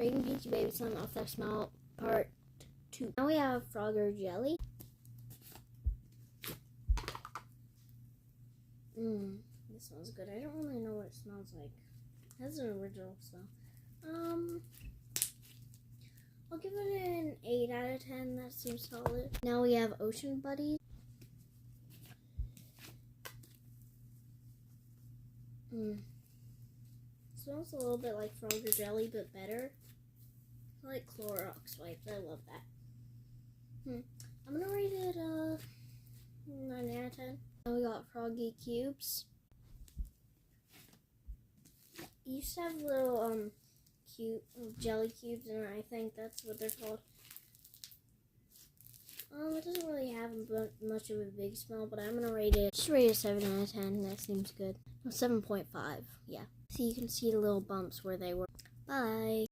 Rating Peachy Baby Slime Off Their Smile Part 2. Now we have Frogger Jelly. This smells good. I don't really know what it smells like. It has an original smell. I'll give it an 8 out of 10. That seems solid. Now we have Ocean Buddies. Smells a little bit like Frogger Jelly, but better. I like Clorox wipes. I love that. I'm gonna rate it 9 out of 10. Now we got Froggy Cubes. You used to have little cute jelly cubes, and I think that's what they're called. It doesn't really have much of a big smell, but I'm gonna rate it. Just rate it 7 out of 10. That seems good. 7.5. Yeah. So you can see the little bumps where they were. Bye.